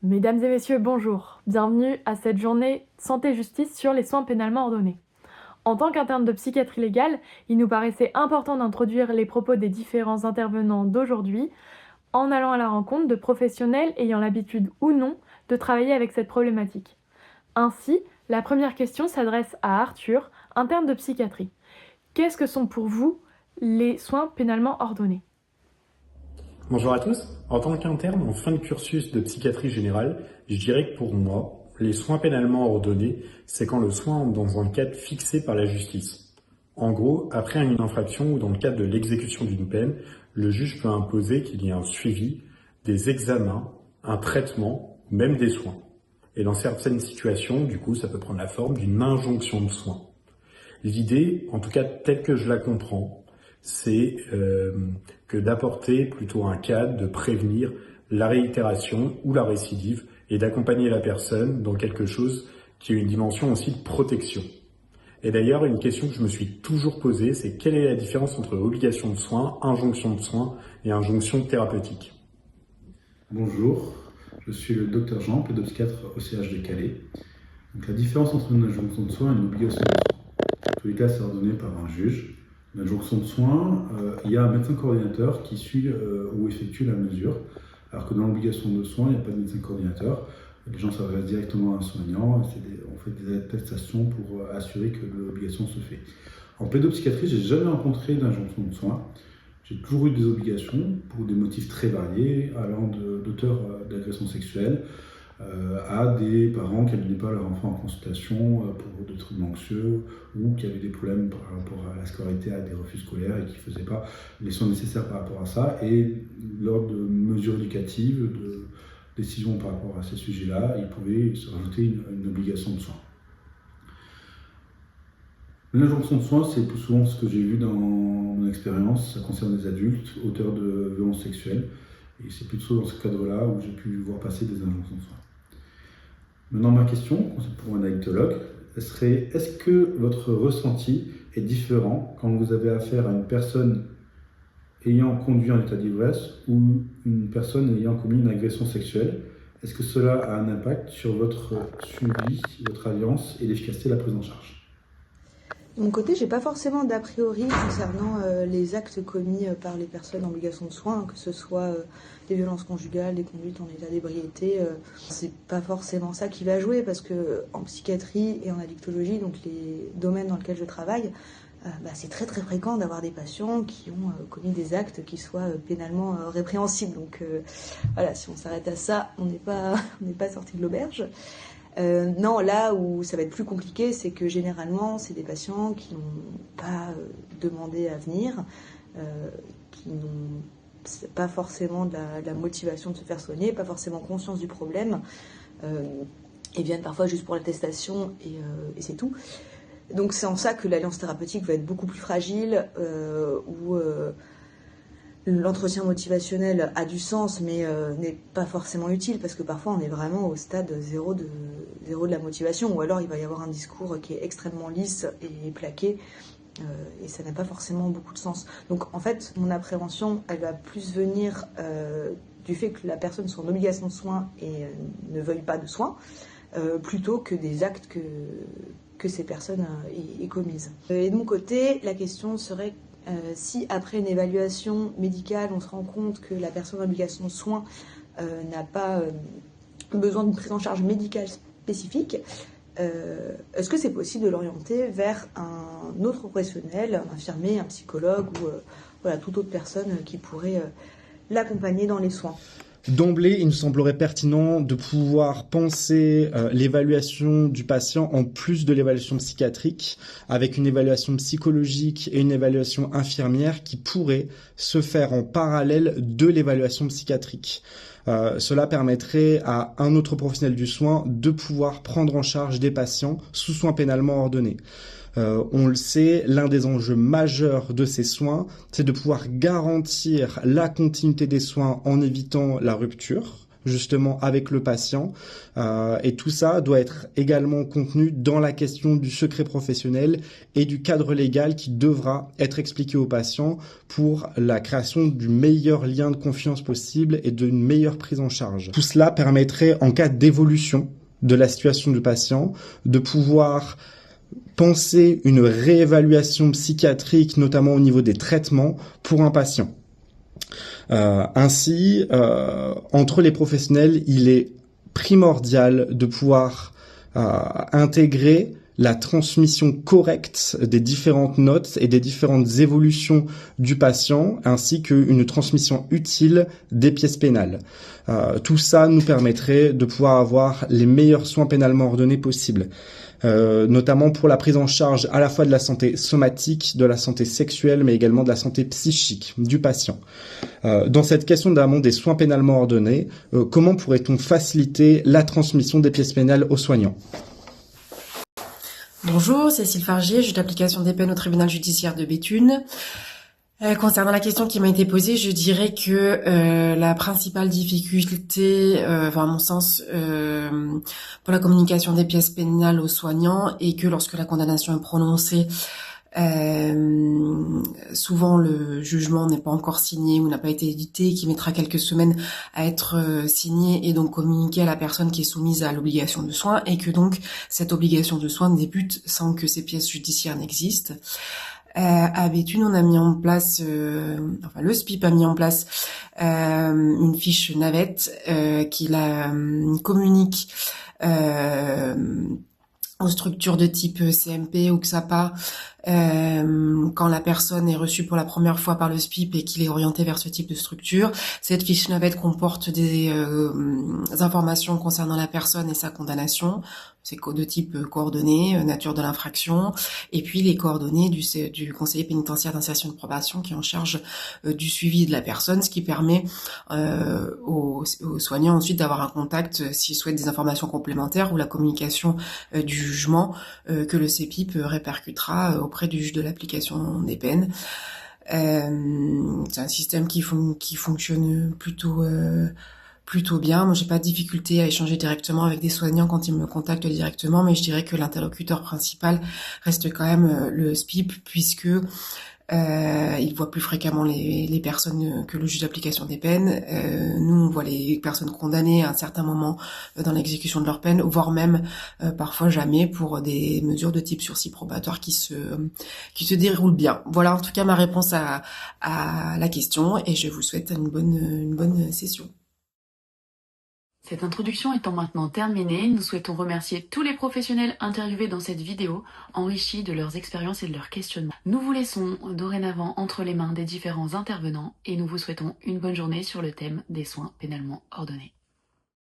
Mesdames et messieurs, bonjour. Bienvenue à cette journée Santé-Justice sur les soins pénalement ordonnés. En tant qu'interne de psychiatrie légale, il nous paraissait important d'introduire les propos des différents intervenants d'aujourd'hui en allant à la rencontre de professionnels ayant l'habitude ou non de travailler avec cette problématique. Ainsi, la première question s'adresse à Arthur, interne de psychiatrie. Qu'est-ce que sont pour vous les soins pénalement ordonnés ? Bonjour à tous. En tant qu'interne en fin de cursus de psychiatrie générale, je dirais que pour moi, les soins pénalement ordonnés, c'est quand le soin entre dans un cadre fixé par la justice. En gros, après une infraction ou dans le cadre de l'exécution d'une peine, le juge peut imposer qu'il y ait un suivi, des examens, un traitement, même des soins. Et dans certaines situations, du coup, ça peut prendre la forme d'une injonction de soins. L'idée, en tout cas telle que je la comprends, c'est que d'apporter plutôt un cadre, de prévenir la réitération ou la récidive et d'accompagner la personne dans quelque chose qui a une dimension aussi de protection. Et d'ailleurs, une question que je me suis toujours posée, c'est quelle est la différence entre obligation de soins, injonction de soins et injonction thérapeutique ? Bonjour, je suis le Dr Jean, pédopsychiatre au CH de Calais. Donc, la différence entre une injonction de soins et une obligation de soins. En tous les cas, c'est ordonné par un juge. Une injonction de soins, il y a un médecin coordinateur qui suit ou effectue la mesure, alors que dans l'obligation de soins, il n'y a pas de médecin coordinateur. Les gens s'adressent directement à un soignant, on fait des attestations pour assurer que l'obligation se fait. En pédopsychiatrie, j'ai jamais rencontré d'injonction de soins. J'ai toujours eu des obligations pour des motifs très variés, allant d'auteurs d'agressions sexuelles à des parents qui n'amenaient pas leur enfant en consultation pour des troubles anxieux ou qui avaient des problèmes par rapport à la scolarité, à des refus scolaires et qui ne faisaient pas les soins nécessaires par rapport à ça. Et lors de mesures éducatives, de décisions par rapport à ces sujets-là, il pouvait se rajouter une obligation de soins. L'injonction de soins, c'est plus souvent ce que j'ai vu dans mon expérience. Ça concerne des adultes, auteurs de violences sexuelles. Et c'est plutôt dans ce cadre-là où j'ai pu voir passer des injonctions de soins. Maintenant, ma question, pour un addictologue, serait est-ce que votre ressenti est différent quand vous avez affaire à une personne ayant conduit en état d'ivresse ou une personne ayant commis une agression sexuelle? Est-ce que cela a un impact sur votre suivi, votre alliance et l'efficacité de la prise en charge? De mon côté, j'ai pas forcément d'a priori concernant les actes commis par les personnes en obligation de soins, que ce soit des violences conjugales, des conduites en état d'ébriété. C'est pas forcément ça qui va jouer parce que en psychiatrie et en addictologie, donc les domaines dans lesquels je travaille, c'est très très fréquent d'avoir des patients qui ont commis des actes qui soient pénalement répréhensibles. Donc voilà, si on s'arrête à ça, on n'est pas sorti de l'auberge. Non, là où ça va être plus compliqué, c'est que généralement, c'est des patients qui n'ont pas demandé à venir, qui n'ont pas forcément de la motivation de se faire soigner, pas forcément conscience du problème, et viennent parfois juste pour l'attestation et c'est tout. Donc c'est en ça que l'alliance thérapeutique va être beaucoup plus fragile, où l'entretien motivationnel a du sens, mais n'est pas forcément utile, parce que parfois on est vraiment au stade zéro de la motivation, ou alors il va y avoir un discours qui est extrêmement lisse et plaqué, et ça n'a pas forcément beaucoup de sens. Donc en fait, mon appréhension, elle va plus venir du fait que la personne soit en obligation de soins et ne veuille pas de soins, plutôt que des actes que ces personnes aient commises. Et de mon côté, la question serait si après une évaluation médicale, on se rend compte que la personne en obligation de soins n'a pas besoin d'une prise en charge médicale spécifique, est-ce que c'est possible de l'orienter vers un autre professionnel, un infirmier, un psychologue ou voilà, toute autre personne qui pourrait l'accompagner dans les soins? D'emblée, il nous semblerait pertinent de pouvoir penser l'évaluation du patient en plus de l'évaluation psychiatrique, avec une évaluation psychologique et une évaluation infirmière qui pourrait se faire en parallèle de l'évaluation psychiatrique. Cela permettrait à un autre professionnel du soin de pouvoir prendre en charge des patients sous soins pénalement ordonnés. On le sait, l'un des enjeux majeurs de ces soins, c'est de pouvoir garantir la continuité des soins en évitant la rupture justement avec le patient, et tout ça doit être également contenu dans la question du secret professionnel et du cadre légal qui devra être expliqué au patient pour la création du meilleur lien de confiance possible et d'une meilleure prise en charge. Tout cela permettrait, en cas d'évolution de la situation du patient, de pouvoir penser une réévaluation psychiatrique, notamment au niveau des traitements pour un patient. Ainsi, entre les professionnels, il est primordial de pouvoir intégrer la transmission correcte des différentes notes et des différentes évolutions du patient, ainsi qu'une transmission utile des pièces pénales. Tout ça nous permettrait de pouvoir avoir les meilleurs soins pénalement ordonnés possibles. Notamment pour la prise en charge à la fois de la santé somatique, de la santé sexuelle, mais également de la santé psychique du patient. Dans cette question d'amont des soins pénalement ordonnés, comment pourrait-on faciliter la transmission des pièces pénales aux soignants ? Bonjour, Cécile Fargier, juge d'application des peines au tribunal judiciaire de Béthune. Concernant la question qui m'a été posée, je dirais que la principale difficulté, à mon sens, pour la communication des pièces pénales aux soignants est que lorsque la condamnation est prononcée, souvent le jugement n'est pas encore signé ou n'a pas été édité, qui mettra quelques semaines à être signé et donc communiqué à la personne qui est soumise à l'obligation de soins, et que donc cette obligation de soins débute sans que ces pièces judiciaires n'existent. À Béthune, on a mis en place, le SPIP a mis en place une fiche navette qui la communique aux structures de type CMP ou XAPA quand la personne est reçue pour la première fois par le SPIP et qu'il est orienté vers ce type de structure. Cette fiche navette comporte des informations concernant la personne et sa condamnation. C'est de type coordonnées, nature de l'infraction, et puis les coordonnées du conseiller pénitentiaire d'insertion et de probation qui est en charge du suivi de la personne, ce qui permet aux soignants ensuite d'avoir un contact s'ils souhaitent des informations complémentaires ou la communication du jugement que le CPIP répercutera auprès du juge de l'application des peines. C'est un système qui fonctionne plutôt bien. Moi, j'ai pas de difficulté à échanger directement avec des soignants quand ils me contactent directement, mais je dirais que l'interlocuteur principal reste quand même le SPIP, puisque il voit plus fréquemment les personnes que le juge d'application des peines. Nous, on voit les personnes condamnées à un certain moment dans l'exécution de leur peine, voire même parfois jamais, pour des mesures de type sursis probatoire qui se déroulent bien. Voilà en tout cas ma réponse à la question, et je vous souhaite une bonne session. Cette introduction étant maintenant terminée, nous souhaitons remercier tous les professionnels interviewés dans cette vidéo, enrichis de leurs expériences et de leurs questionnements. Nous vous laissons dorénavant entre les mains des différents intervenants et nous vous souhaitons une bonne journée sur le thème des soins pénalement ordonnés.